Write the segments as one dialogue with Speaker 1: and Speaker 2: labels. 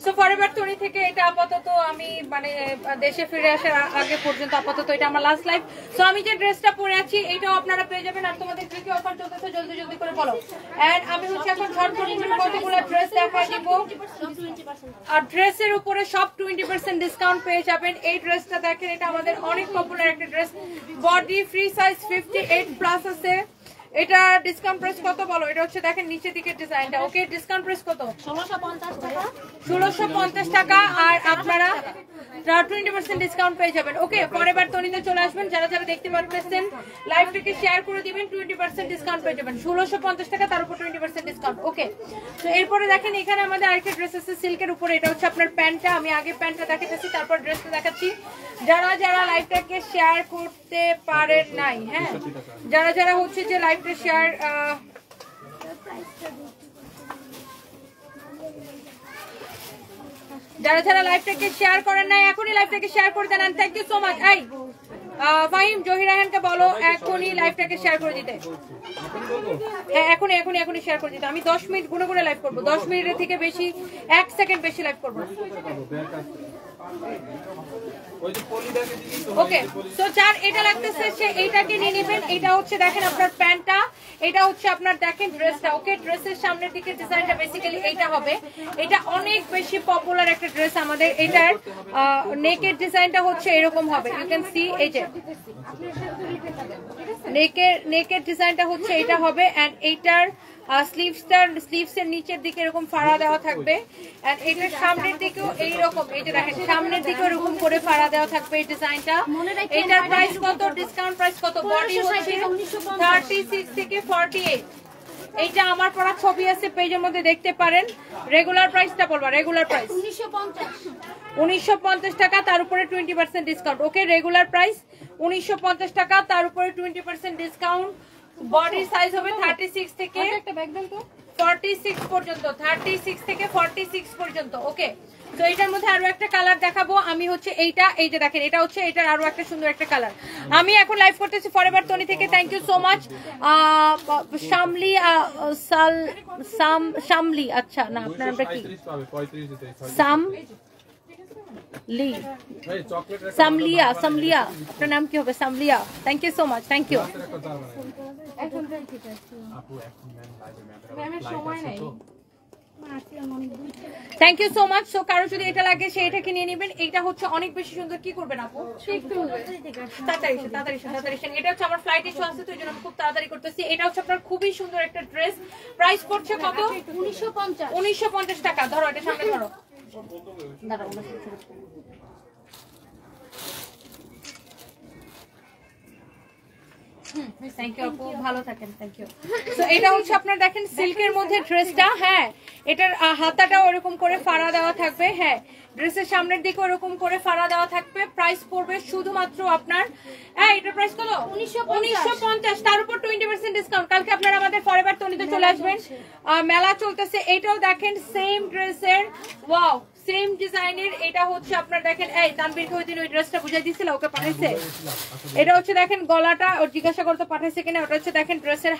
Speaker 1: So forever 20 থেকে এটা আপাতত আমি মানে দেশে ফিরে আসার আগে পর্যন্ত আপাতত এটা আমার লাস্ট লাইভ। সো আমি যে ড্রেসটা পরে আছি এটাও আপনারা পেয়ে যাবেন। আর তোমাদের কি কি অফার চলতেছে জলদি জলদি করে বলো। এন্ড আমি হচ্ছে এখন ঝটপট কতগুলো ড্রেস দেখা দিব। আর ড্রেসের উপরে সব 20% ডিসকাউন্ট পেয়ে যাবেন। এই ড্রেসটা দেখেন, এটা আমাদের অনেক পপুলার একটা dress. Body free size 58 plus আছে। এটা ডিসকাউন্ট প্রাইস কত বলো? এটা হচ্ছে দেখেন নিচের দিকের ডিজাইনটা। ওকে, ডিসকাউন্ট প্রাইস কত? 1650 টাকা। 1650 টাকা। আর আপনারা 20% ডিসকাউন্ট পেয়ে যাবেন। ওকে, ফরএভার 20 চলে আসবেন। যারা যারা দেখতে পাচ্ছেন লাইভটাকে শেয়ার করে দিবেন, 20% ডিসকাউন্ট পেয়ে যাবেন। 1650 টাকা, তার উপর 20% ডিসকাউন্ট। ওকে, তো এরপরে দেখেন এখানে আমাদের আরেকটা ড্রেস আছে সিল্কের উপরে। এটা হচ্ছে আপনার প্যান্টটা। আমি আগে প্যান্টটা দেখাচ্ছি, তারপর ড্রেসটা দেখাচ্ছি। যারা যারা লাইভটাকে শেয়ার করতে পারেন নাই, হ্যাঁ, যারা যারা হচ্ছে যে লাইভটা শেয়ার যারা যারা লাইভটাকে শেয়ার করেন নাই এখনই লাইভটাকে শেয়ার করে দেন। Thank you so much. এই ফাহিম জহিরাহানকে বলো এখনই লাইভটাকে শেয়ার করে দিতে। হ্যাঁ, এখনই শেয়ার করে দিতে। আমি 10 মিনিট গুনে গুনে লাইভ করবো। 10 মিনিটের থেকে বেশি, 1 সেকেন্ড বেশি লাইভ করবো। ওকে, তো যার এটা লাগতেছে সে এইটাকে নিয়ে নেবেন। এটা হচ্ছে দেখেন আপনার প্যান্টটা, এটা হচ্ছে আপনার দেখেন ড্রেসটা। ওকে, ড্রেসের সামনের দিকে ডিজাইনটা বেসিক্যালি এইটা হবে। এটা অনেক বেশি পপুলার একটা ড্রেস আমাদের। এটার নেকের ডিজাইনটা হচ্ছে এরকম হবে। ইউ ক্যান সি, এই যে নেকের ডিজাইনটা হচ্ছে এটা হবে। এন্ড এইটার স্লিভসের নিচের দিকে এরকম ফাড়া দেওয়া থাকবে। এন্ড এটার সামনের দিকেও এইরকম, এই যে দেখেন সামনের দিকে এরকম করে ফাড়া দেওয়া থাকবে এই ডিজাইনটা। এটার প্রাইস কত? ডিসকাউন্ট প্রাইস কত? বডি হচ্ছে 36 থেকে 48। এইটা আমার পরা ছবি আছে পেজের মধ্যে দেখতে পারেন। রেগুলার প্রাইসটা বলবা। রেগুলার প্রাইস 1950 টাকা, তার উপরে 20% ডিসকাউন্ট। ওকে, রেগুলার প্রাইস 1950 টাকা, তার উপরে 20% ডিসকাউন্ট। বডি সাইজ হবে 36 থেকে 46 পর্যন্ত। 36 থেকে 46 পর্যন্ত। ওকে, তো এটার মধ্যে আরো একটা কালার দেখাবো আমি। হচ্ছে এইটা, এই যে দেখেন এটা হচ্ছে এটার আরো একটা সুন্দর একটা কালার। আমি এখন লাইভ করতেছি ফরএভার 20 থেকে। Thank you so much. Shamli, আচ্ছা না আপনার নামটা কি? সামলিয়া, আপনার নাম কি হবে? Samliya. Thank you so much. Thank you. Thank you so much. So কারো যদি এটা লাগে সে এটাকে নিয়ে নেবেন। এইটা হচ্ছে অনেক বেশি সুন্দর। কি করবেন আপু? তাড়াতাড়ি। এটা হচ্ছে আমার ফ্লাইট ইস্যু আছে, তো এই জন্য আমি খুব তাড়াতাড়ি করতেছি। এটা হচ্ছে আপনার খুবই সুন্দর একটা ড্রেস। প্রাইস পড়ছে কত? 1950 টাকা। ধরো এটা সামনে ধরো। থ্যাংক ইউ আপু, ভালো থাকেন। Thank you. তো এটা হচ্ছে আপনার দেখেন সিল্কের মধ্যে ড্রেসটা। হ্যাঁ, এটার হাতাটাও এরকম করে ফাড়া দেওয়া থাকবে। হ্যাঁ, ড্রেসের সামনের দিকে এরকম করে ফাড়া দেওয়া থাকবে। প্রাইস পড়বে শুধুমাত্র আপনার, হ্যাঁ এটার প্রাইস কত? 1950, তার উপর 20% ডিসকাউন্ট। কালকে আপনারা আমাদের ফরএভার 20 চলে আসবেন, মেলা চলতেছে। এটাও দেখেন সেম ড্রেসের, ওয়াও সেম ডিজাইনের। এটা হচ্ছে আপনার দেখেন, এই তানবীরকে ওই দিন ওই ড্রেসটা বুঝাই দিছিল, ওকে পাঠাইছে। এটা হচ্ছে দেখেন গলাটা, ওর জিজ্ঞাসা করতে পাঠাইছে কিনা। ওটা হচ্ছে দেখেন ড্রেসের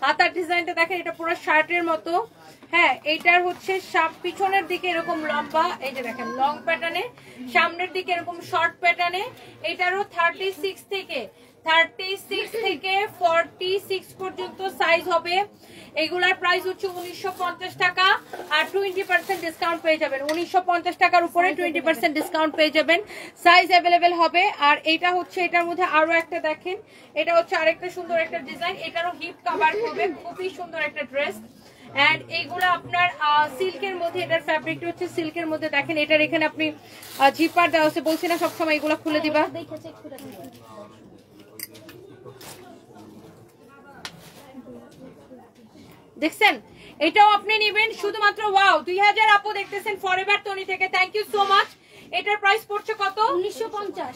Speaker 1: হাতার ডিজাইনটা দেখেন, এটা পুরো শার্টের মতো। হ্যাঁ, এইটার হচ্ছে পিছনের দিকে এরকম লম্বা, এই যে দেখেন লং প্যাটার্নে, সামনের দিকে এরকম শর্ট প্যাটার্নে। এটারও 36 থেকে 46 পর্যন্ত সাইজ হবে। এগুলার প্রাইস হচ্ছে 1950 টাকা, আর 20% ডিসকাউন্ট পেয়ে যাবেন। 1950 টাকার উপরে 20% ডিসকাউন্ট পেয়ে যাবেন। সাইজ অ্যাভেলেবেল হবে। আর এটা হচ্ছে এটার মধ্যে আরো একটা দেখেন, এটা হচ্ছে আরেকটা সুন্দর একটা ডিজাইন। এটারও হিপ কভার করবে, খুবই সুন্দর একটা ড্রেস। এন্ড এইগুলো আপনার সিল্কের মধ্যে, এটার ফ্যাব্রিকটা হচ্ছে সিল্কের মধ্যে। দেখেন এটার এখানে আপনি জিপার দেওয়া আছে, বলছি না সবসময় এগুলো খুলে দিবা। দেখছেন, এটাও আপনি নেবেন শুধুমাত্র। ওয়াও, 2000 আপু দেখতেছেন ফরএভার 20 থেকে। Thank you so much. এটার প্রাইস পড়ছে কত? 1950।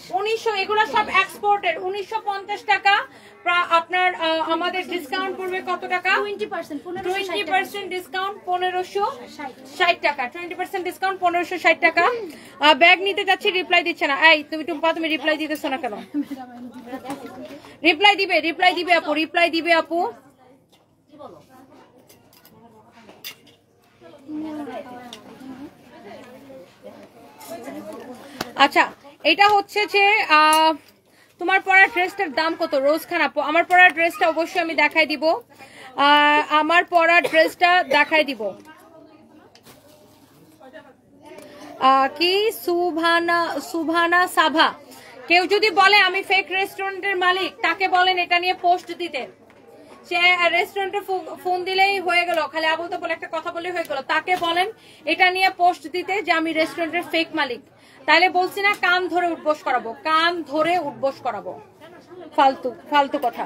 Speaker 1: এগুলো সব এক্সপোর্টের। 1950 টাকা। আপনার আমাদের ডিসকাউন্ট পড়বে কত টাকা? 20% ডিসকাউন্ট 1560 টাকা। 20% ডিসকাউন্ট 1560 টাকা। ব্যাগ নিতে যাচ্ছি, রিপ্লাই দিচ্ছে না। এই তুমি টুম্পা, তুমি রিপ্লাই দিতেছো না কেন? রিপ্লাই দিবে আপু, রিপ্লাই দিবে আপু। আচ্ছা এটা হচ্ছে যে তোমার পরা ড্রেসটার দাম কত রোজ খান আপু? আমার পরা ড্রেসটা অবশ্যই আমি দেখাই দিব, আমার পরা ড্রেসটা দেখাই দিব। কি সুভানা সাভা, কেউ যদি বলে আমি ফেক রেস্টুরেন্টের মালিক তাকে বলেন এটা নিয়ে পোস্ট দিতে। সে রেস্টুরেন্টে ফোন দিলেই হয়ে গেল, খালি আবুল তো বলে একটা কথা বলেই হয়ে গেল, তাকে বলেন এটা নিয়ে পোস্ট দিতে যে আমি রেস্টুরেন্টের ফেক মালিক। তাইলে বলছি না কান ধরে উঠবোস করাবো, কান ধরে উঠবোস করাবো, ফালতু ফালতু কথা।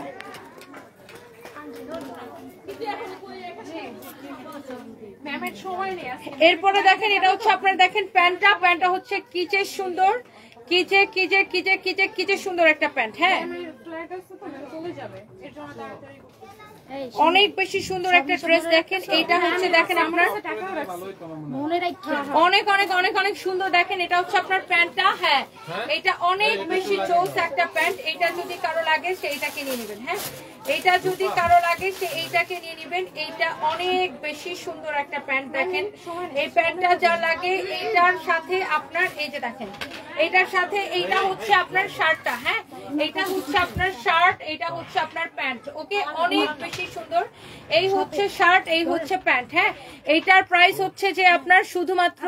Speaker 1: এরপরে দেখেন এটা হচ্ছে আপনার দেখেন প্যান্টটা হচ্ছে কিচে সুন্দর, কিচে সুন্দর একটা প্যান্ট। হ্যাঁ অনেক বেশি সুন্দর একটা ড্রেস। দেখেন এইটা হচ্ছে দেখেন আপনার অনেক অনেক অনেক অনেক সুন্দর। দেখেন এটা হচ্ছে আপনার প্যান্টটা। হ্যাঁ এটা অনেক বেশি চোস একটা প্যান্ট। এইটা যদি কারো লাগে সে এইটাকে নিয়ে নেবেন। হ্যাঁ এইটা যদি কারো লাগে সে এইটাকে নিয়ে নেবেন। এইটা অনেক বেশি সুন্দর একটা প্যান্ট। দেখেন এই প্যান্টটা যা লাগে এইটার সাথে আপনার এই যে দেখেন এইটার সাথে এইটা হচ্ছে আপনার শার্টটা। হ্যাঁ এইটা হচ্ছে আপনার শার্ট, এইটা হচ্ছে আপনার প্যান্ট। ওকে অনেক বেশি সুন্দর। এই হচ্ছে শার্ট, এই হচ্ছে প্যান্ট। হ্যাঁ এইটার প্রাইস হচ্ছে যে আপনার শুধুমাত্র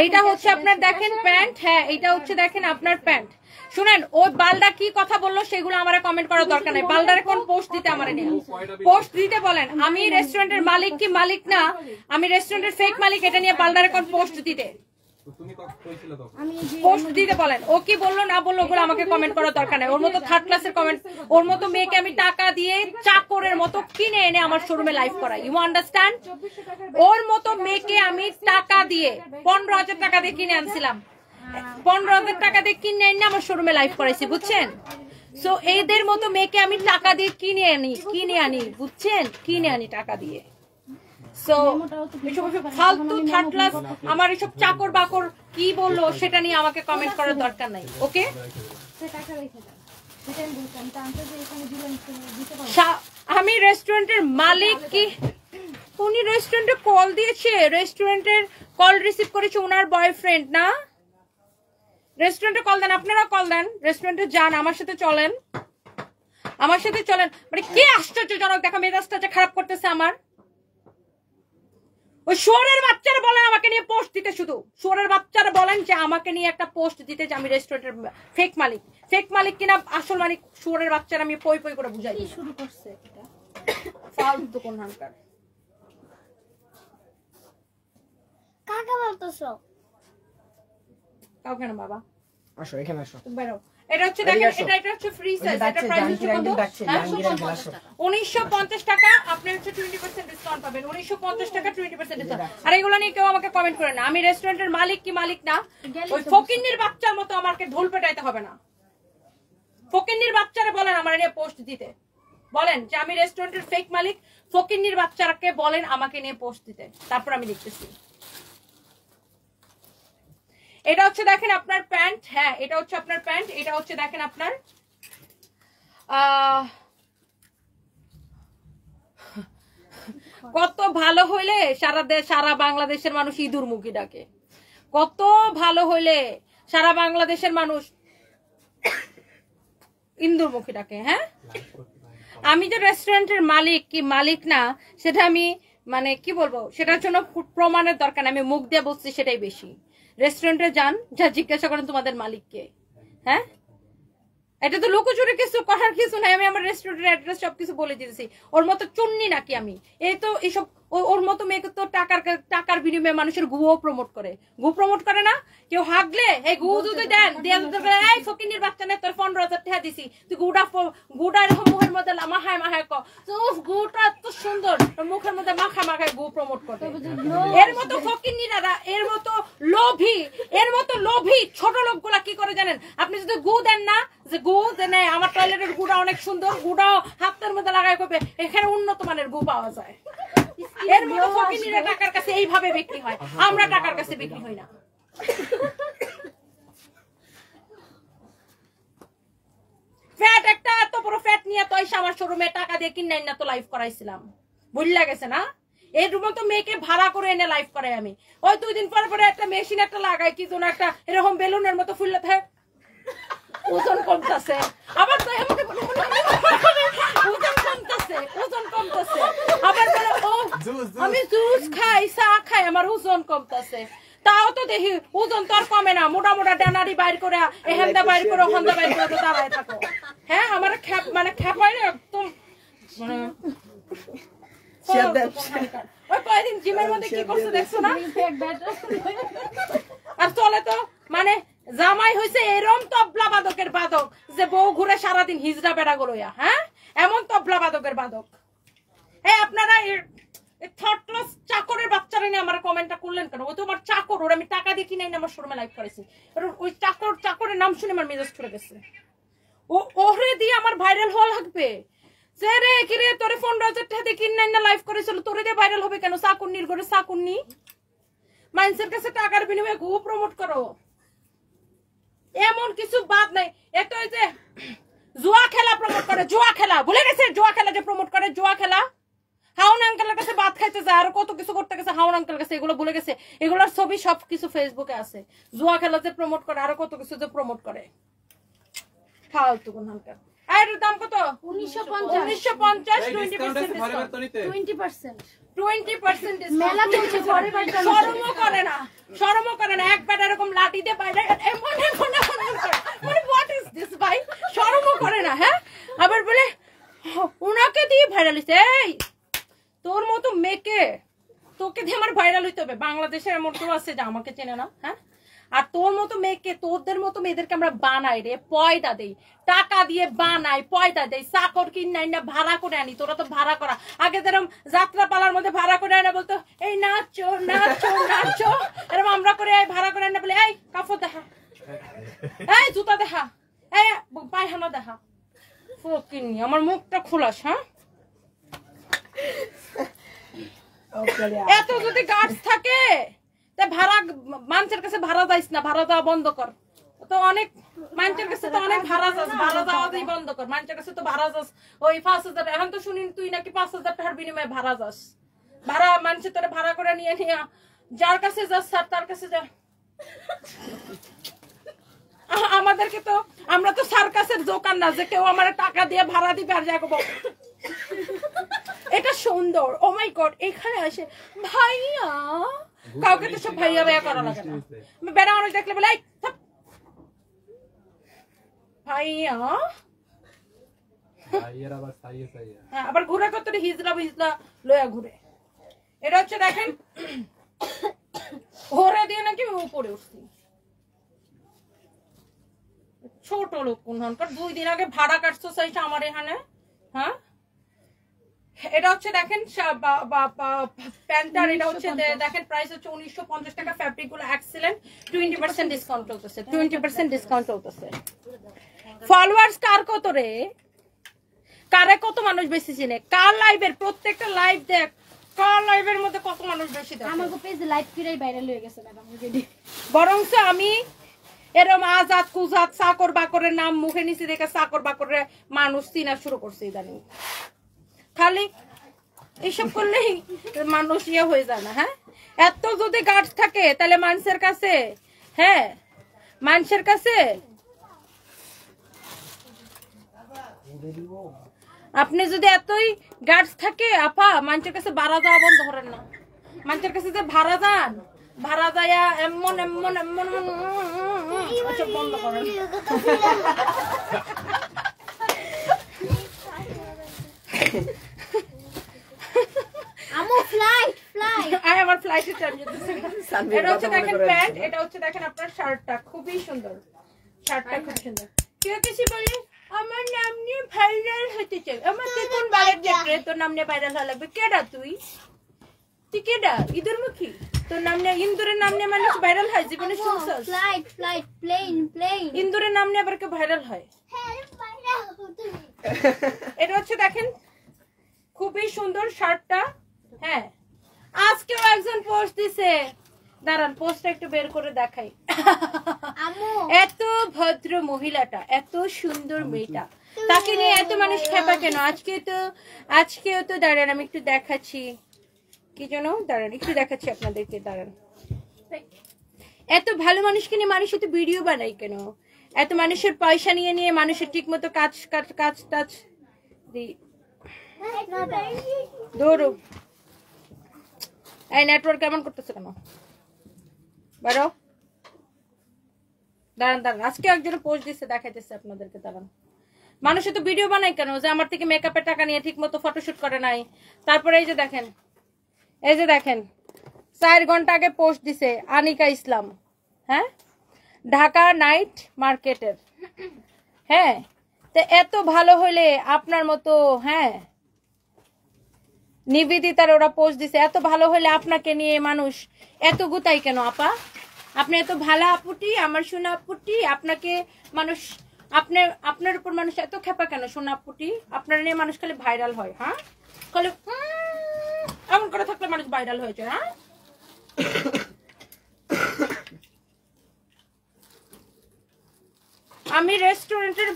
Speaker 1: এইটা হচ্ছে আপনার দেখেন প্যান্ট। হ্যাঁ এইটা হচ্ছে দেখেন আপনার প্যান্ট। শুনেন ওই বালদা কি কথা বললো সেগুলো আমার কমেন্ট করার দরকার নাই। বালদারে কোন পোস্ট দিতে আমার নিয়ে পোস্ট দিতে বলেন। আমি রেস্টুরেন্টের মালিক কি মালিক না, আমি রেস্টুরেন্টের ফেক মালিক, এটা নিয়ে বালদারে কোন পোস্ট দিতে পোস্ট দিতে বলেন। ও কি বললো না বললো ওগুলো আমাকে কমেন্ট করার দরকার নাই। ওর মতো থার্ড ক্লাসের কমেন্ট, ওর মতো মেয়েকে আমি টাকা দিয়ে চাকরের মতো কিনে এনে আমার শোরুমে লাইভ করাই। You understand? ওর মতো মেয়েকে আমি টাকা দিয়ে 15,000 টাকা দিয়ে কিনে আনছিলাম, 15,000 টাকা দিয়ে কিনে এনে আমার শোরুমে লাইভ করাইছি, বুঝছেন? সো এদের মতো মেয়েকে আমি টাকা দিয়ে কিনে আনি বুঝছেন, কিনে আনি টাকা দিয়ে। সো ফালতু থার্ড ক্লাস আমার এসব চাকর বাকর কি বললো সেটা নিয়ে আমাকে কমেন্ট করার দরকার নাই। ওকে আমি রেস্টুরেন্টের মালিক কি উনি রেস্টুরেন্টে কল দিয়েছে, রেস্টুরেন্টের কল রিসিভ করেছে ওনার বয়ফ্রেন্ড না। রেস্টুরেন্টে কল দেন, আপনারা কল দেন, রেস্টুরেন্টে যান, আমার সাথে চলেন, আমার সাথে চলেন। মানে কি আশ্চর্যজনক দেখা মেজাজটা যে খারাপ করতেছে আমার। ওই শুয়োরের বাচ্চারা বলেন আমাকে নিয়ে পোস্ট দিতে, শুধু শুয়োরের বাচ্চারা বলেন যে আমাকে নিয়ে একটা পোস্ট দিতে যে আমি রেস্টুরেন্টের ফেক মালিক। ফেক মালিক কিনা আসল মালিক শুয়োরের বাচ্চারা আমি পই পই করে বুঝাই শুরু করছে। ফালতু কোন হানকার
Speaker 2: কাকা বলতেছো
Speaker 1: কাউকে না বাবা,
Speaker 3: আসো এখানে আসো,
Speaker 1: বেরো। এটা হচ্ছে দেখেন এটা হচ্ছে ফ্রি সাইজ। এটা প্রাইস হচ্ছে কত? 1950 টাকা। আপনি হচ্ছে 20% ডিসকাউন্ট পাবেন। 1950 টাকা 20% ডিসকাউন্ট। আর এগুলো নিয়ে কেউ আমাকে কমেন্ট করে না। আমি রেস্টুরেন্টের মালিক কি মালিক না, ওই ফকিন্নির বাচ্চার মতো আমাকে ঢোল পেটাইতে হবে না। ফকিন্নির বাচ্চারা বলেন আমার নিয়ে পোস্ট দিতে, বলেন যে আমি রেস্টুরেন্টের ফেক মালিক। ফকিন্নির বাচ্চারাকে বলেন আমাকে নিয়ে পোস্ট দিতে, তারপর আমি দেখতেছি। এটা হচ্ছে দেখেন আপনার প্যান্ট। হ্যাঁ এটা হচ্ছে আপনার প্যান্ট। এটা হচ্ছে দেখেন আপনার কত ভালো হইলে সারা বাংলাদেশের মানুষ ইঁদুর মুখী ডাকে। কত ভালো হইলে সারা বাংলাদেশের মানুষ ইঁদুর মুখী ডাকে। হ্যাঁ আমি যে রেস্টুরেন্টের মালিক কি মালিক না সেটা আমি মানে কি বলবো, সেটার জন্য প্রমাণের দরকার নেই। আমি মুখ দিয়ে বলছি সেটাই বেশি। রেস্টুরেন্টে যান, যা জিজ্ঞাসা করেন তোমাদের মালিককে। হ্যাঁ এটা তো লুকোচুরি কিছু করার কিছু নাই। আমি আমার রেস্টুরেন্টের অ্যাড্রেস সবকিছু বলে দিয়েছি। ওর মতো চুন্নি নাকি আমি? এই তো এইসব ওর মতো মেয়েকে তো টাকার বিনিময়ে মানুষের গুও প্রমোট করে। গু প্রমোট করে না কেউ, হাগলে এই গু যদি দেন এই ফকিনির বাচ্চা নেই তোর 15,000 টাকা দিছি, তুই গুটা এরকম মুখের মধ্যে মাহায় গুটা এত সুন্দর মুখের মধ্যে মাখায় গু প্রমোট করে। এর মতো ফকিনিরা, এর মতো লোভী ছোট লোকগুলা কি করে জানেন? আপনি যদি গু দেন না, যে গু দেন আমার টয়লেটের গুটা অনেক সুন্দর, গুটাও হাতের মধ্যে লাগাই করবে, এখানে উন্নত মানের গু পাওয়া যায়। এর মতো ফকিনিরা টাকার কাছে এইভাবে বিক্রি হয়, আমরা টাকার কাছে বিক্রি হই না। ফ্যাট একটা এত বড় ফ্যাট নিয়ে তো এসে আমার শোরুমে টাকা দিয়ে কিনে না তো লাইভ করাইছিলাম, বুঝলা গেছে না? এই রুমে তো মেয়েকে ভাড়া করে এনে লাইভ করাই আমি। ওই 2 দিন পরে পরে একটা মেশিন একটা লাগাই, কি যেন একটা এরকম বেলুনের মতো ফুললে থাকে, ওজন কমতেছে। আবার তো আমাকে ওজন কমতেছে। আবার বলে ও আমি জুস খাই, চা খাই, আমার ওজন কমতেছে। তাও তো দেখি ওজন তো আর কমে না, মোটা মোটা ডানারি বাইর করে এহেন্দা বাইর করে হন্দা বাইর করে তো দাঁড়ায় থাকো। হ্যাঁ আমার খ্যাপাই না একদম মানে ওই কয়দিন জিমের মধ্যে কি করছে দেখছো না? আর চলে তো মানে জামাই হয়েছে এরম তবলা বাদকের বাদক যে বউ ঘুরে সারাদিন হিজড়া বেড়া গড়ইয়া। হ্যাঁ এমন তবলা বাদকের বাদক। এই আপনারা থার্ড ক্লাস চাকরের বাচ্চারা নিয়ে আমার কমেন্টটা করলেন কেন? ও তো আমার চাকর, ওর আমি টাকা দিয়ে কিনে আমার শোরুমে লাইভ করেছি। ওই চাকরের নাম শুনে আমার মেজাজ ছুড়ে গেছে। ওরে দিয়ে আমার ভাইরাল হওয়া লাগবে যে রে কি রে তোরে 15,000 টাকা দিয়ে কিনে না লাইভ করেছিল, তোরে দিয়ে ভাইরাল হবে কেন? চাকুন্নির ঘরে চাকুন্নি মানুষের কাছে টাকার বিনিময়ে খুব প্রমোট করো, এমন কিছু বাদ নাই। এত ওই যে জুয়া খেলা প্রমোট করে, জুয়া খেলা ভুলে গেছে, জুয়া খেলা যে প্রমোট করে, জুয়া খেলা হাউন আঙ্কেলের কাছে ভাত খাইতে যায়, আর কত কিছু করতে গেছে হাউন আঙ্কেলের কাছে, এগুলো ভুলে গেছে। এগুলোর ছবি সবকিছু ফেসবুকে আছে। জুয়া খেলা যে প্রমোট করে, আরো কত কিছু যে প্রমোট করে, ফালতু কোন আঙ্কেল। আর দাম কত? 1950 20% মেলা চলছে, শরমও করে না একবার এরকম লাঠি দিয়ে বাইরে মানে হোয়াট ইজ দিস ভাই, শরমও করে না। হ্যাঁ আবার বলে উনাকে দিয়ে ভাইরাল হইছে। এই তোর মতো মেয়েকে তোকে দিয়ে আমার ভাইরাল হইতে হবে? বাংলাদেশের এমন কেউ আছে যে আমাকে চেনে না? হ্যাঁ আর তোর মতো মেয়েকে, তোদের মতো মেয়েদেরকে আমরা বানাই রে, পয়দা দেই, টাকা দিয়ে বানাই, পয়দা দেই, চাকর কিনাই না ভাড়া করে আনি। তোরা তো ভাড়া করা, আগে যেরকম যাত্রা পালার মধ্যে ভাড়া করে আনা বলতো এই নাচো নাচো নাচো, এরকম আমরা করে ভাড়া করে আনা বলে এই কাপড় দেখা, এই জুতা দেখা, এই পায়খানা দেখা। ফকিনি আমার মুখটা খোলাস। হ্যাঁ এত যদি গার্ডস থাকে ভাড়া মানুষের কাছে ভাড়া যাইস না, ভাড়া যাওয়া বন্ধ কর। তো অনেক মানুষের কাছে তো অনেক ভাড়া যাস, ভাড়া যাওয়াই বন্ধ কর। মানুষের কাছে তো ভাড়া যাস ওই 5,000, এখন তো শুনি তুই নাকি 5,000 টাকার বিনিময়ে ভাড়া যাস। ভাড়া মানুষের তোরা ভাড়া করে নিয়ে নিয়ে যার কাছে যাস স্যার তার কাছে যা। আমাদেরকে তো আমরা তো সার্কাসের দোকান না যে কেউ আমার টাকা দিয়ে ভাড়া দিবে আর যাবো। এটা সুন্দর, ও মাই গড। এখানে আসে ভাইয়া, কাউকে তো সব ভাইয়া ভাইয়া করা লাগে না। বেড়া মানুষ দেখলে বলে ভাইয়া, আবার ঘুরে কত হিজলা বিজলা লয়া ঘুরে। এটা হচ্ছে দেখেন ঘোরে দিয়ে নাকি উপরে উঠছি। ছোট লোক কোন 2 দিন আগে ভাড়া কাটছো সাইটা আমার এখানে। হ্যাঁ এটা হচ্ছে দেখেন প্যান্টার, এটা হচ্ছে দেখেন প্রাইস হচ্ছে 1950 টাকা। ফ্যাব্রিক গুলো এক্সেলেন্ট, 20% ডিসকাউন্ট চলতেছে, 20% ডিসকাউন্ট চলতেছে। ফলোয়ার্স কার কত রে, কারে কত মানুষ বেশি চিনে, কার লাইভের প্রত্যেকটা লাইভ দেখ, কার লাইভের মধ্যে কত মানুষ বেশি দেখে।
Speaker 2: আমার পেজে লাইভ ফিরাই ভাইরাল হয়ে গেছে ম্যাডাম অলরেডি।
Speaker 1: বরংস আমি এরম আজাদ কুজাত চাকর বাকরের নাম মুখে নিচে দেখে চাকর বাকরের মানুষ চিনা শুরু করছে ইদানিং। খালি এইসব করলেই মানুষ ইয়ে হয়ে যায় না? হ্যাঁ এত যদি গার্ডস থাকে তাহলে মানুষের কাছে, হ্যাঁ মানুষের কাছে আপনি যদি এতই গার্ডস থাকে আপা, মানুষের কাছে ভাড়া যাওয়া বন্ধ করেন না। মানুষের কাছে যে ভাড়া যান, ভাড়া যায় এমন এমন এমন বন্ধ করেন। আমার ফ্লাইটের টাইম যেতেছে। এটা হচ্ছে দেখেন প্যান্ট, এটা হচ্ছে দেখেন আপনার শার্টটা খুবই সুন্দর, শার্টটা খুব সুন্দর। কেউ কিছু বলি আমার নাম নিয়ে ভাইরাল হতে চাই, আমার কোন বারের যাত্রে তোর নাম নিয়ে ভাইরাল হওয়া লাগবে? কেডা তুই? তুই কেডা? ইঁদুর মুখী? তোর নাম নিয়ে, ইন্দুরের নাম নিয়ে মানুষ ভাইরাল হয় জীবনে শুনছস?
Speaker 2: ফ্লাইট ফ্লাইট প্লেন প্লেন,
Speaker 1: ইন্দুরের নাম নিয়ে আবার কেউ ভাইরাল হয়? এটা হচ্ছে দেখেন খুবই সুন্দর শার্টটা। হ্যাঁ আজকেও একজন পোস্ট দিছে, দাঁড়ান পোস্টটা একটু বের করে দেখাই। এত ভদ্র মহিলাটা, এত সুন্দর মেয়েটা তাকে নিয়ে এত মানুষ খেপা কেন? আজকেও তো দাঁড়ান, আমি একটু দেখাচ্ছি কি যেন, দাঁড়ান একটু দেখাচ্ছি আপনাদেরকে, দাঁড়ান। এত ভালো মানুষকে নিয়ে মানুষ তো ভিডিও বানাই কেন? এত মানুষের পয়সা নিয়ে নিয়ে মানুষের ঠিক মতো কাজ টাজ ধরো। এই নেটওয়ার্ক কেমন করতেছে কেন? বারো দাঁড়ান, আজকে একজন পোস্ট দিচ্ছে, দেখাইতেছে আপনাদেরকে, দাঁড়ান। মানুষে তো ভিডিও বানায় কেন? যে আমার থেকে মেকআপের টাকা নিয়ে ঠিক মতো ফটোশুট করে নাই। তারপরে এই যে দেখেন 4 ঘন্টা আগে পোস্ট দিছে আনিকা ইসলাম, হ্যাঁ, ঢাকা নাইট মার্কেটের। হ্যাঁ, তো এত ভালো হইলে আপনার মতো, হ্যাঁ, নিবেদিতার ওরা পোস্ট দিছে, এত ভালো হলে আপনাকে নিয়ে মানুষ এত গুতাই কেন আপা? আপনি এত ভালো আপুটি, আমার সোনা আপুটি, আপনাকে মানুষ, আপনার উপর মানুষ এত খেপা কেন সোনা আপুটি? আপনার নিয়ে মানুষ খালি ভাইরাল হয়, হ্যাঁ, খালি এমন করে থাকলে মানুষ ভাইরাল হয়েছে, হ্যাঁ। আমি রেস্টুরেন্টের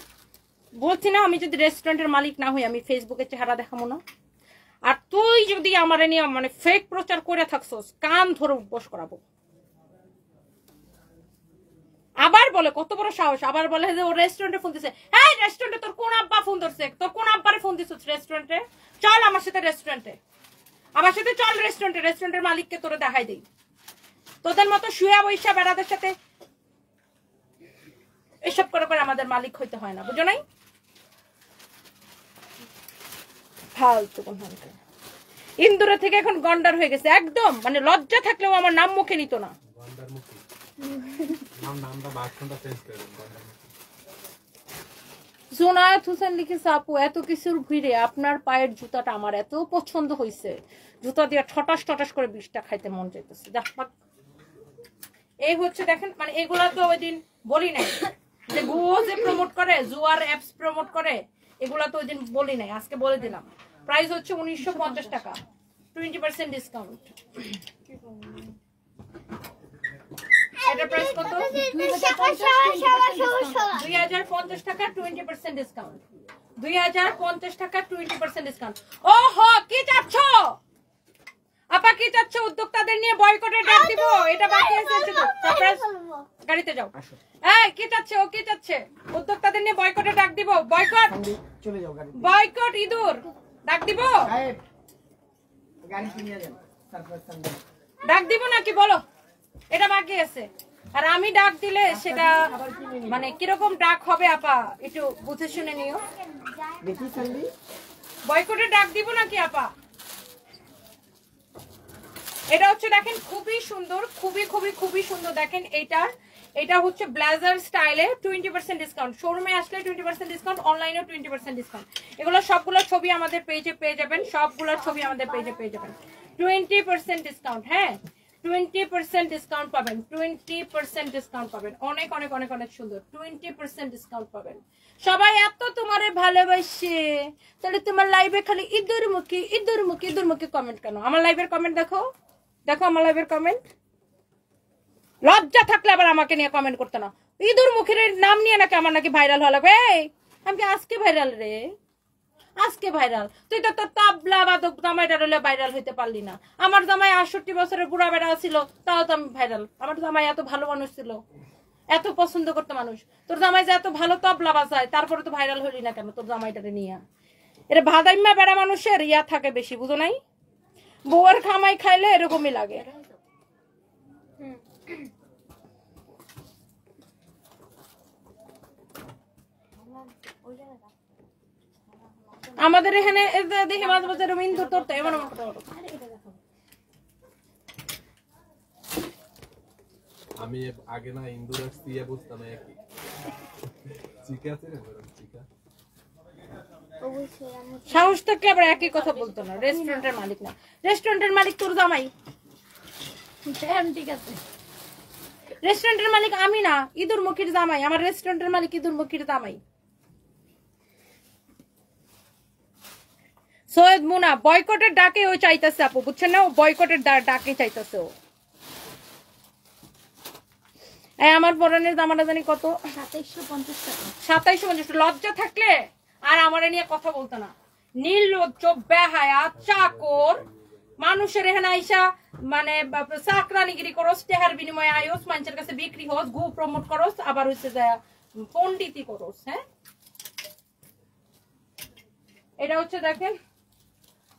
Speaker 1: বলছি না, আমি যদি রেস্টুরেন্টের মালিক না হই আমি ফেসবুকে চেহারা দেখাবো না। আর তুই যদি আমার নিয়ে মানে ফেক প্রচার করে থাকছস, কান ধরে উপোস করাবো। আবার বলে কত বড় সাহস, আবার বলে যে ও রেস্টুরেন্টে ফোন দিছে। হ্যাঁ, রেস্টুরেন্টে তোর কোন আব্বা ফোন ধরছে? তোর কোন আব্বারে ফোন দিছিস রেস্টুরেন্টে? চল আমার সাথে রেস্টুরেন্টে, আমার সাথে চল রেস্টুরেন্টের মালিককে তোরে দেখাই দেই। তোদের মতো শুয়া বৈশা বেড়াদের সাথে এসব করে করে আমাদের মালিক হইতে হয় না, বুঝো নাই? ফালতু কোন ইন্দুরে থেকে এখন গন্ডার হয়ে গেছে একদম, মানে লজ্জা থাকলেও আমার নাম মুখে নিত না। জোনায়েত হোসেন লিখেছে, আপু এত কিছুর ভিড়ে আপনার পায়ের জুতাটা আমার এত পছন্দ হয়েছে, জুতা দিয়ে ঠটাস করে 20টা খাইতে মন চাইতেছে। এই হচ্ছে দেখেন, মানে এগুলা তো ওই দিন বলি নাই যে গুয়ো যে প্রমোট করে, জুয়ার অ্যাপস প্রমোট করে, এগুলা তো ওই দিন বলি নাই, আজকে বলে দিলাম। প্রাইস হচ্ছে 1950 টাকা, 20% ডিসকাউন্ট। এটা প্রাইস কত? 2050 টাকা, 20% ডিসকাউন্ট। 2050 টাকা, 20% ডিসকাউন্ট। ওহো, কি চাচ্ছ আপা, কি চাচ্ছ? উদ্যোক্তাদের নিয়ে বয়কটের ডাক দিব, এটা বাকি আছে শুধু। গাড়িতে যাও। এই কি চাচ্ছে? ও কি চাচ্ছে? উদ্যোক্তাদের নিয়ে বয়কটের ডাক দিব। বয়কট, চলে যাও গাড়ি। বয়কট ইঁদুর ডাক দিব, গাড়ি কিনে যান, ডাক দিব নাকি বলো? এটা বাকি আছে। আর আমি ডাক দিলে সেটা মানে কিরকম ডাক হবে আপা, একটু বুঝে শুনে নিও। বয়কটের ডাক দিব নাকি আপা? এটা হচ্ছে দেখেন খুবই সুন্দর, খুবই সুন্দর। দেখেন এটা হচ্ছে ব্লেজার স্টাইলে 20% ডিসকাউন্ট। শোরুমে আসলে 20% ডিসকাউন্ট, অনলাইনেও 20% ডিসকাউন্ট। এগুলো সবগুলোর ছবি আমাদের পেজে পেয়ে যাবেন, সবগুলোর ছবি আমাদের পেজে পেয়ে যাবেন। 20% ডিসকাউন্ট, হ্যাঁ 20% ডিসকাউন্ট পাবেন, 20% ডিসকাউন্ট পাবেন। অনেক অনেক অনেক অনেক সুন্দর, 20% ডিসকাউন্ট পাবেন। সবাই এত তোমারে ভালোবাসে, তাহলে তোমার লাইভে খালি ইঁদুর মুখী কমেন্ট কেন? আমার লাইভের কমেন্ট দেখো, আমার লাইভের কমেন্ট। লজ্জা থাকলে আবার আমাকে নিয়ে কমেন্ট করতে না। ইঁদুর মুখের নাম নিয়ে নাকি আমার নাকি ভাইরাল হওয়া লাগবে? আমি কি আজকে ভাইরাল রে? আজকে ভাইরাল? তুই তো তোর তাবলা বাদক জামাইটা রইলে ভাইরাল হইতে পারলি না। আমার জামাই 68 বছরের বুড়া বেড়া ছিল, তাও তো আমি ভাইরাল। আমার জামাই এত ভালো মানুষ ছিল, এত পছন্দ করতো মানুষ। তোর জামাই যে এত ভালো তবলা বাজায়, তারপরে তো ভাইরাল হইলি না কেন তোর জামাইটারে নিয়ে? এটা ভাদাইম্মা বেড়া মানুষের ইয়া থাকে বেশি, বুঝো নাই? বউয়ের খামাই খাইলে এরকমই লাগে। আমাদের এখানে দেখে মাঝে মাঝে ইন্দুর তোরতে এমন এমন কথা বলো।
Speaker 3: আমি আগে না ইন্দুর আসছি বুঝতাম না কি চিকা আছে না চিকা।
Speaker 1: সাহস থাকলে আবার একই কথা বলতো না। রেস্টুরেন্টের মালিক না, রেস্টুরেন্টের মালিক তোর জামাই। ঠিক আছে, রেস্টুরেন্টের মালিক আমি না, ইঁদুর মুখীর জামাই। আমার রেস্টুরেন্টের মালিক ইঁদুর মুখীর জামাই। সৈয়দ মুনা বয়কটের ডাকে ও চাইতেছে আপু, বুঝছেন না? ও বয়কটের ডাকে চাইতেছে ও। আমার পরনের দামাটা জানি কত,
Speaker 2: 2750 টাকা।
Speaker 1: 2750। লজ্জা থাকলে আর আমারে নিয়ে কথা বলতো না। নির্লজ্জ, বেহায়া, চাকর, মানুষের এখানে আইসা মানে চাকরানিগিরি করস, টেহার বিনিময়ে আয়োস, মানুষের কাছে বিক্রি হস, গু প্রমোট করস, আবার হচ্ছে যে পন্ডিতি করস। হ্যাঁ, এটা হচ্ছে দেখেন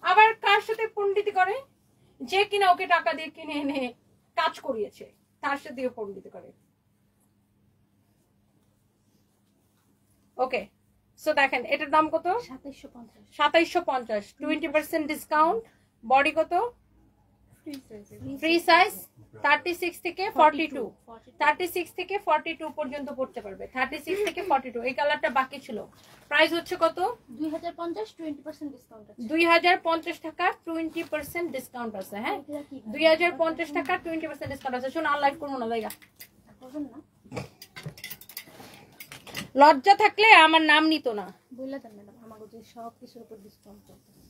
Speaker 1: আবার কার সাথে পন্ডিতি করে, যে কিনা ওকে টাকা দিয়ে কিনে এনে কাজ করিয়েছে তার সাথে পন্ডিতি করে। ওকে, সো দেখেন এটার দাম কত? 2750, 20% ডিসকাউন্ট। বডি কত? ফ্রি সাইজ 36 থেকে 42, 36 থেকে 42 পর্যন্ত পড়তে পারবে। 36 থেকে 42। এই কালারটা বাকি ছিল। প্রাইস হচ্ছে কত?
Speaker 2: 2050, 20% ডিসকাউন্ট আছে।
Speaker 1: 2050 টাকা 20% ডিসকাউন্ট আছে। হ্যাঁ, 2050 টাকা 20% ডিসকাউন্ট আছে। শোন, আর লাইভ করবো না, জায়গা
Speaker 2: করবেন না,
Speaker 1: লজ্জা থাকলে আমার নাম নিত না।
Speaker 2: বললে দেন ম্যাডাম, আমাকে যে সব কিছুর উপর ডিসকাউন্ট চলতেছে।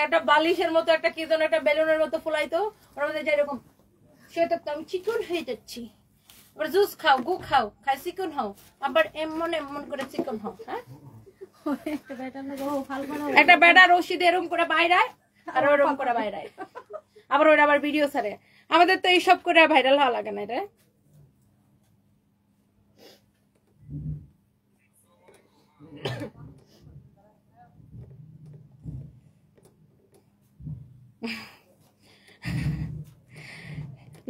Speaker 1: একটা বালিশের মতো, একটা কি যেন, একটা বেলুনের মতো ফুলাইতো, ওর মধ্যে যেরকম সেটা তো আমি চিকন হয়ে যাচ্ছি। আবার জুস খাও, গু খাও, খাই চিকন হও, আবার এমন এমন করে চিকন হও। হ্যাঁ, একটা বেটা রশিদ এরকম করে বাইরায় আর ওরকম করে বাইরায়, আবার ওরা আবার ভিডিও ছাড়ে। আমাদের তো এইসব করে ভাইরাল হওয়া লাগে না। এটা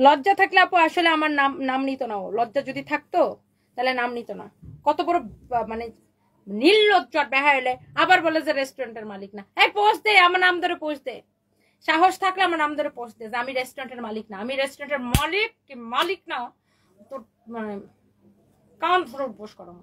Speaker 1: লজ্জা থাকলে আপু আসলে আমার নাম নিত না। লজ্জা যদি থাকতো তাহলে নাম নিত না। কত বড় মানে নির্লজ্জ বেহায়া হলে আবার বলে যে রেস্টুরেন্টের মালিক না। এই পোস্ট দে, আমার নাম ধরে পোস্ট দে। সাহস থাকলে আমার নাম ধরে পোস্ট দে যে আমি রেস্টুরেন্টের মালিক না। আমি রেস্টুরেন্টের মালিক না, তো মানে কান ধরে পোস্ট করো।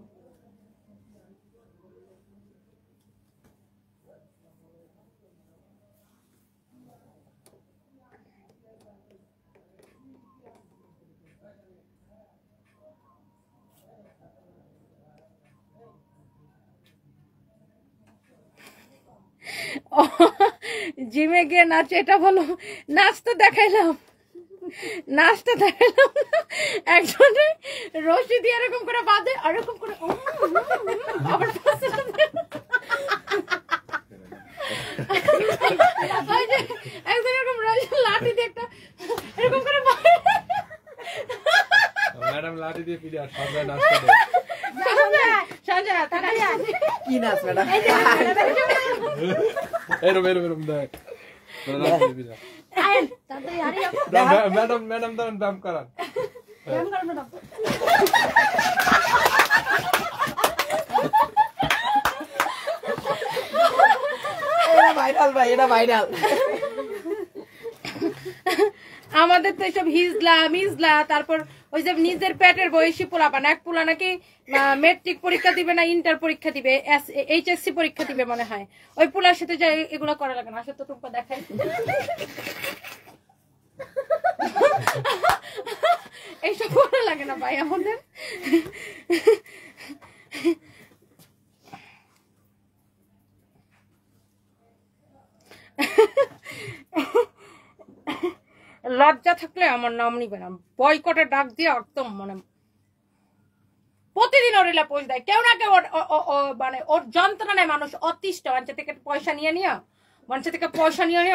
Speaker 1: জিমে গিয়ে নাচে, এটা বলো। নাচ তো দেখাইলাম একজনে রশি দিয়ে এরকম করে বাঁধে, এরকম করে আবার একজন এরকম লাঠি দিয়ে একটা এরকম করে
Speaker 3: ম্যাডাম লাঠি দিয়ে পিড়ে আর সন্ধ্যায় নাস্তা দেয়।
Speaker 4: কি নাচ ম্যাডাম?
Speaker 3: এরম দেখ ম্যাডাম দাঁড়ান, ব্যায়াম করান।
Speaker 4: ভাইরাল ভাই, এটা ভাইরাল।
Speaker 1: আমাদের তো এসব হিজলা, তারপর ওই যে নিজের পেটের বয়সী পোলাপান, এক পোলা নাকি মেট্রিক পরীক্ষা দিবে না ইন্টার পরীক্ষা দিবে, HSC পরীক্ষা দিবে মনে হয়, ওই পোলার সাথে যে এগুলো করা লাগে না। আসলে তো টুম্পা দেখায় এইসব করা লাগে না ভাই আমাদের। লজ্জা থাকলে আমার নাম নিবে না। বয়কটে ডাক দিয়ে একদম মানে প্রতিদিন ওরিলা পোস্ট দেয় কেউ না কেউ। মানে ওর যন্ত্রণায় মানুষ অতিষ্ঠ, মানুষের থেকে পয়সা নিয়ে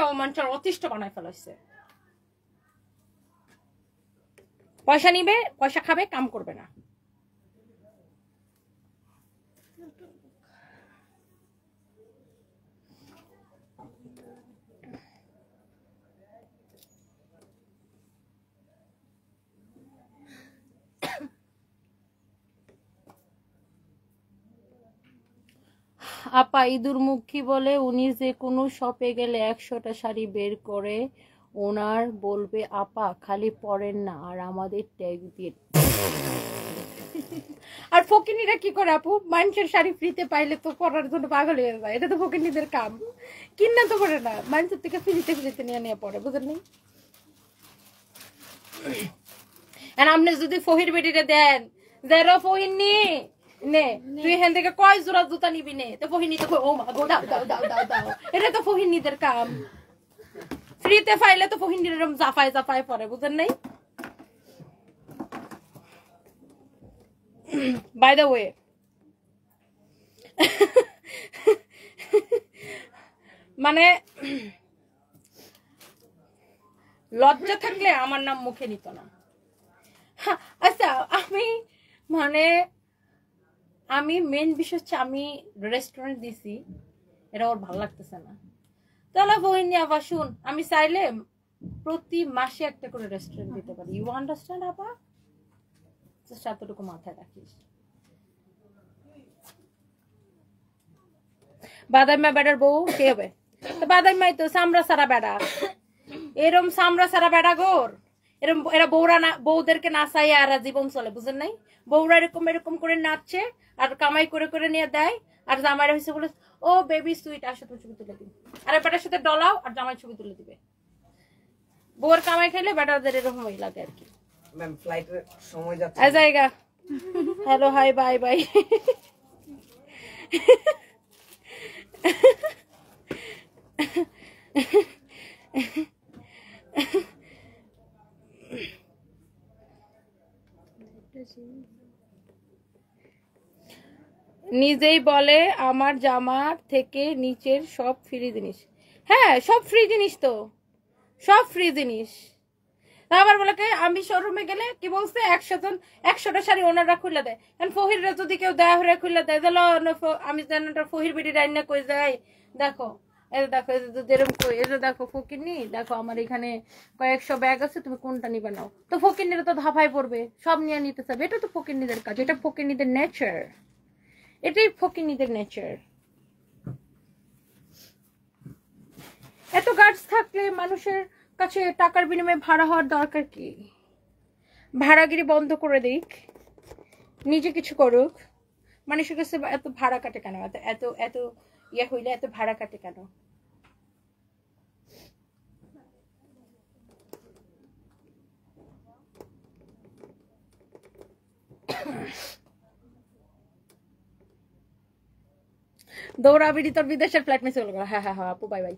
Speaker 1: ও মানুষের অতিষ্ঠ বানায় ফেলাইছে। পয়সা নিবে, পয়সা খাবে, কাম করবে না। আপা ইঁদুরমুখী বলে উনি যে কোনো শপে গেলে 100টা শাড়ি বের করে ওনার বলবে আপা খালি পরেন না আর আমাদের ট্যাগ দিয়ে। আর ফকিনীরা কি করে আপু, মানুষের শাড়ি ফ্রিতে পাইলে তো পরার জন্য পাগল হয়ে যায়। এটা তো ফকিনীদের কাম, কিনা তো করে না, মানুষের থেকে ফ্রিতে নিয়ে পড়ে, বুঝলেন নি? আর আপনি যদি ফহির বেটিরে দেন যে ফহিনী নে তুই এখান থেকে কয় জোড়া জুতা নিবি নে, তো ফহিনী তো ও মা গো দাও দাও দাও দাও দাও। এটা তো ফহিনীদের কাম। ফ্রিতে পাইলে তো ফহিনীর এরকম জাফায় পড়ে, বুঝেন নাই? বাই দ্য ওয়ে, মানে লজ্জা থাকলে আমার নাম মুখে নিত না। আচ্ছা আমি মেন বিষয় হচ্ছে আমি রেস্টুরেন্ট দিছি, এটা ওর ভালো লাগতেছে না। তাহলে বহিনী আবার শুন, আমি চাইলে প্রতি মাসে একটা করে রেস্টুরেন্ট দিতে পারি। ইউ আন্ডারস্ট্যান্ড আপা? জাস্ট এতটুকু মাথায় রাখিস। বাদাইমা বেড়ার বউ কে হবে? তো বাদাইমাই তো সামরা সারা বেড়া, এরম সামরা সারা বেড়া গোর, এরম এরা বউদেরকে নাচাইয়া আর জীবন চলে, বুঝেন নাই? বউরা এরকম এরকম করে নাচছে আর কামাই করে করে নিয়ে দেয়, আর জামাইরা হয়েছে বলে ও বেবি সুইট আসো তুমি ছবি তুলে দিন, আর বেটার সাথে ডলাও আর জামাই ছবি তুলে দিবে। বউর কামাই খাইলে বেটারদের এরকমই লাগে আর কি।
Speaker 4: ম্যাম ফ্লাইটের সময় যাচ্ছে।
Speaker 1: জায়গা হ্যালো হাই বাই বাই। নিজেই বলে আমার জামার থেকে নিচের সব ফ্রি জিনিস। হ্যাঁ সব ফ্রি জিনিস, তো সব ফ্রি জিনিস। আবার বলে আমি শোরুমে গেলে কি বলছে 100টা শাড়ি ওনারা খুলে দেয়, ফহিররা যদি কেউ দেয়া হয়ে খুলে দেয় তাহলে আমি জানি ফহির বেটি রান্না কই যায়। দেখো দেখো যেরকম কই, এই যে দেখো ফকিরনি, দেখো আমার এখানে কয়েকশো ব্যাগ আছে, তুমি কোনটা নিবে নাও। তো ফকিরনিরা তো ধাপায় পড়বে, সব নিয়ে নিতে চাবে। এটা তো ফকিরনিদের কাজ, এটা ফকিরনিদের নেচার, এটাই ফকিরনিদের নেচার। এত গার্ডস থাকলে মানুষের কাছে টাকার বিনিময়ে ভাড়া হওয়ার দরকার কি? ভাড়াগিরি বন্ধ করে দিক, নিজে কিছু করুক। মানুষের কাছে এত ভাড়া কাটে কেন? এত এত ইয়ে হইলে এত ভাড়া কাটে কেন? দৌড়াবিড়ি তোর বিদেশের ফ্লাইট মিস হলো। হ্যাঁ হ্যাঁ হ্যাঁ আপু বাই বাই।